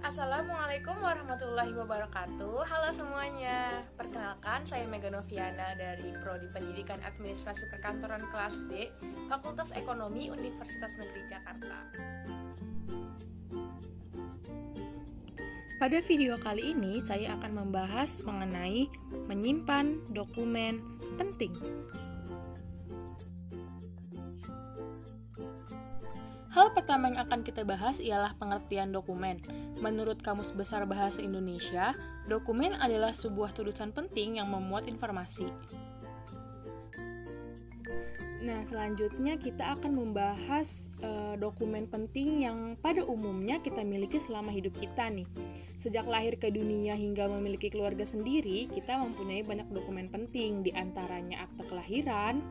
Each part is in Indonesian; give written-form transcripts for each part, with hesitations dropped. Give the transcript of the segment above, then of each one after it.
Assalamualaikum warahmatullahi wabarakatuh. Halo semuanya. Perkenalkan, saya Mega Noviana dari Prodi Pendidikan Administrasi Perkantoran kelas D, Fakultas Ekonomi Universitas Negeri Jakarta. Pada video kali ini, saya akan membahas mengenai menyimpan dokumen penting. Hal pertama yang akan kita bahas ialah pengertian dokumen. Menurut Kamus Besar Bahasa Indonesia, dokumen adalah sebuah tulisan penting yang memuat informasi. Nah, selanjutnya kita akan membahas dokumen penting yang pada umumnya kita miliki selama hidup kita nih. Sejak lahir ke dunia hingga memiliki keluarga sendiri, kita mempunyai banyak dokumen penting, di antaranya akte kelahiran,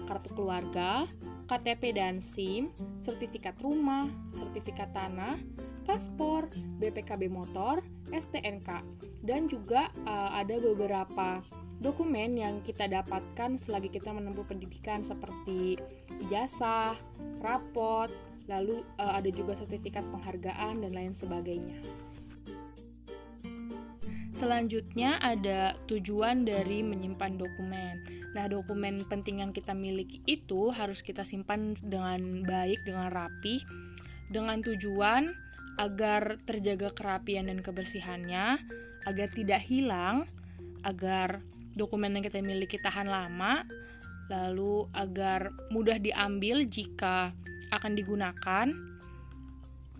kartu keluarga, KTP dan SIM, sertifikat rumah, sertifikat tanah, paspor, BPKB motor, STNK, dan juga ada beberapa dokumen yang kita dapatkan selagi kita menempuh pendidikan seperti ijazah, rapot, lalu ada juga sertifikat penghargaan dan lain sebagainya. Selanjutnya ada tujuan dari menyimpan dokumen. Nah, dokumen penting yang kita miliki itu harus kita simpan dengan baik, dengan rapi, dengan tujuan agar terjaga kerapian dan kebersihannya, agar tidak hilang, agar dokumen yang kita miliki tahan lama, lalu agar mudah diambil jika akan digunakan,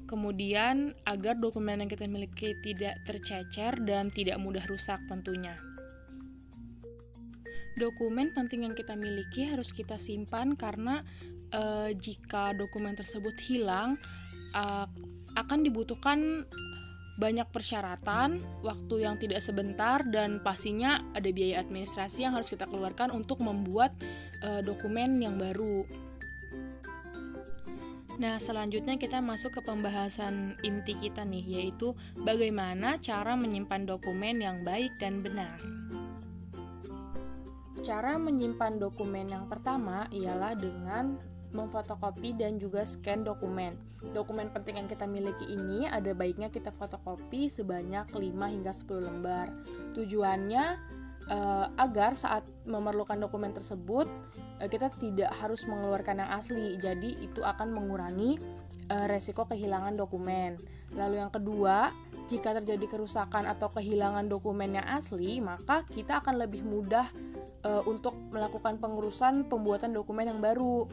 kemudian agar dokumen yang kita miliki tidak tercecer dan tidak mudah rusak tentunya. Dokumen penting yang kita miliki harus kita simpan karena jika dokumen tersebut hilang akan dibutuhkan banyak persyaratan, waktu yang tidak sebentar, dan pastinya ada biaya administrasi yang harus kita keluarkan untuk membuat dokumen yang baru. Nah, selanjutnya kita masuk ke pembahasan inti kita nih, yaitu bagaimana cara menyimpan dokumen yang baik dan benar. Cara menyimpan dokumen yang pertama ialah dengan memfotokopi dan juga scan dokumen. Dokumen penting yang kita miliki ini ada baiknya kita fotokopi sebanyak 5 hingga 10 lembar. Tujuannya agar saat memerlukan dokumen tersebut kita tidak harus mengeluarkan yang asli, jadi itu akan mengurangi resiko kehilangan dokumen. Lalu yang kedua, jika terjadi kerusakan atau kehilangan dokumen yang asli, maka kita akan lebih mudah untuk melakukan pengurusan pembuatan dokumen yang baru.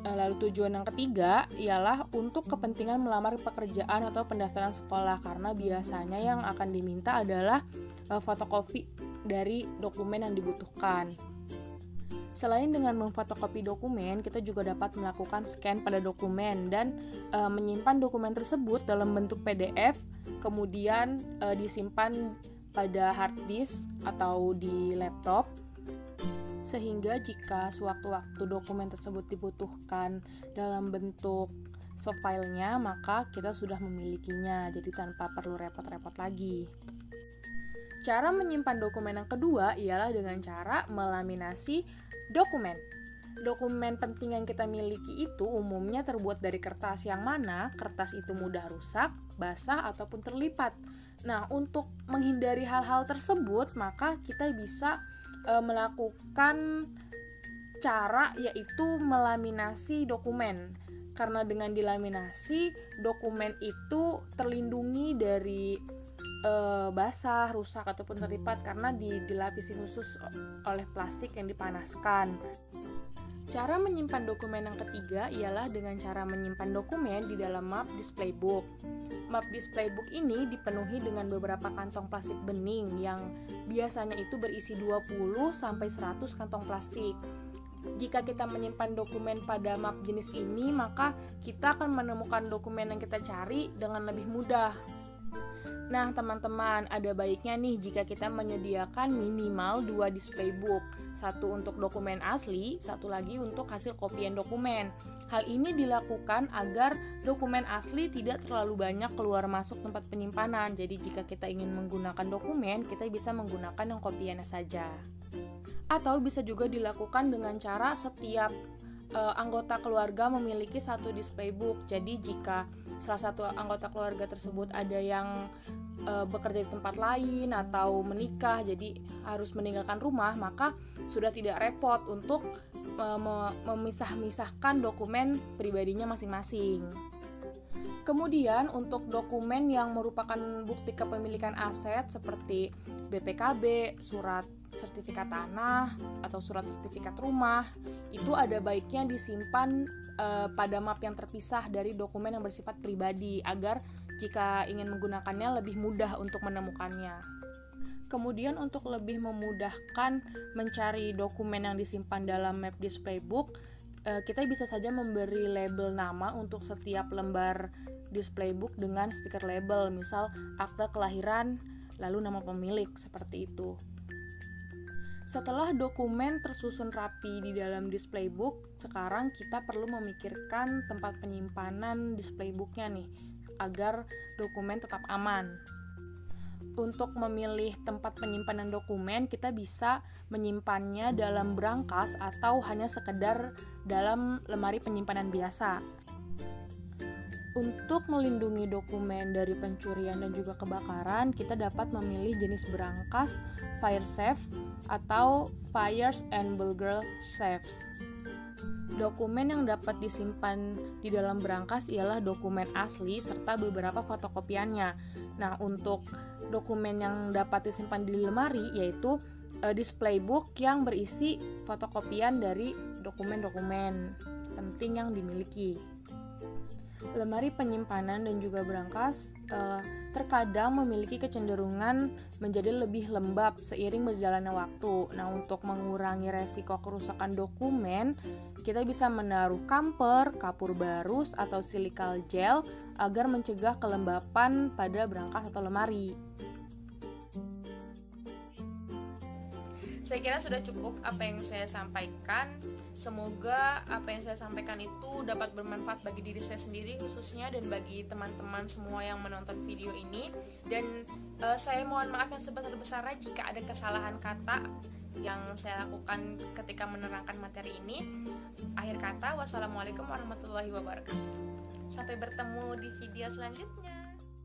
Lalu tujuan yang ketiga ialah untuk kepentingan melamar pekerjaan atau pendaftaran sekolah, karena biasanya yang akan diminta adalah fotokopi dari dokumen yang dibutuhkan. Selain dengan memfotokopi dokumen, kita juga dapat melakukan scan pada dokumen dan menyimpan dokumen tersebut dalam bentuk PDF, kemudian disimpan pada hard disk atau di laptop, sehingga jika sewaktu-waktu dokumen tersebut dibutuhkan dalam bentuk softfile-nya, maka kita sudah memilikinya, jadi tanpa perlu repot-repot lagi. Cara menyimpan dokumen yang kedua ialah dengan cara melaminasi dokumen. Dokumen penting yang kita miliki itu umumnya terbuat dari kertas, yang mana kertas itu mudah rusak, basah, ataupun terlipat. Nah, untuk menghindari hal-hal tersebut, maka kita bisa melakukan cara yaitu melaminasi dokumen. Karena dengan dilaminasi, dokumen itu terlindungi dari basah, rusak, ataupun terlipat karena dilapisi khusus oleh plastik yang dipanaskan. Cara menyimpan dokumen yang ketiga ialah dengan cara menyimpan dokumen di dalam map display book. Map display book ini dipenuhi dengan beberapa kantong plastik bening yang biasanya itu berisi 20-100 kantong plastik. Jika kita menyimpan dokumen pada map jenis ini, maka kita akan menemukan dokumen yang kita cari dengan lebih mudah. Nah, teman-teman, ada baiknya nih jika kita menyediakan minimal 2 display book, satu untuk dokumen asli, satu lagi untuk hasil kopian dokumen. Hal ini dilakukan agar dokumen asli tidak terlalu banyak keluar masuk tempat penyimpanan. Jadi jika kita ingin menggunakan dokumen, kita bisa menggunakan yang kopiannya saja. Atau bisa juga dilakukan dengan cara setiap anggota keluarga memiliki satu display book. Jadi jika salah satu anggota keluarga tersebut ada yang bekerja di tempat lain atau menikah, jadi harus meninggalkan rumah, maka sudah tidak repot untuk memisah-misahkan dokumen pribadinya masing-masing. Kemudian untuk dokumen yang merupakan bukti kepemilikan aset seperti BPKB, surat sertifikat tanah, atau surat sertifikat rumah, itu ada baiknya disimpan pada map yang terpisah dari dokumen yang bersifat pribadi agar jika ingin menggunakannya lebih mudah untuk menemukannya. Kemudian untuk lebih memudahkan mencari dokumen yang disimpan dalam map display book, kita bisa saja memberi label nama untuk setiap lembar display book dengan stiker label, misal akte kelahiran, lalu nama pemilik, seperti itu. Setelah dokumen tersusun rapi di dalam display book, sekarang kita perlu memikirkan tempat penyimpanan display booknya nih, agar dokumen tetap aman. Untuk memilih tempat penyimpanan dokumen, kita bisa menyimpannya dalam brankas atau hanya sekedar dalam lemari penyimpanan biasa. Untuk melindungi dokumen dari pencurian dan juga kebakaran, kita dapat memilih jenis brankas fire safe atau fires and burglar safes. Dokumen yang dapat disimpan di dalam brankas ialah dokumen asli serta beberapa fotokopiannya. Nah, untuk dokumen yang dapat disimpan di lemari yaitu display book yang berisi fotokopian dari dokumen-dokumen penting yang dimiliki. Lemari penyimpanan dan juga brankas terkadang memiliki kecenderungan menjadi lebih lembab seiring berjalannya waktu. Nah, untuk mengurangi resiko kerusakan dokumen, kita bisa menaruh kamper, kapur barus, atau silikal gel agar mencegah kelembapan pada brankas atau lemari. Saya kira sudah cukup apa yang saya sampaikan. Semoga apa yang saya sampaikan itu dapat bermanfaat bagi diri saya sendiri khususnya dan bagi teman-teman semua yang menonton video ini. Dan saya mohon maaf yang sebesar-besarnya jika ada kesalahan kata yang saya lakukan ketika menerangkan materi ini. Akhir kata, wassalamualaikum warahmatullahi wabarakatuh. Sampai bertemu di video selanjutnya.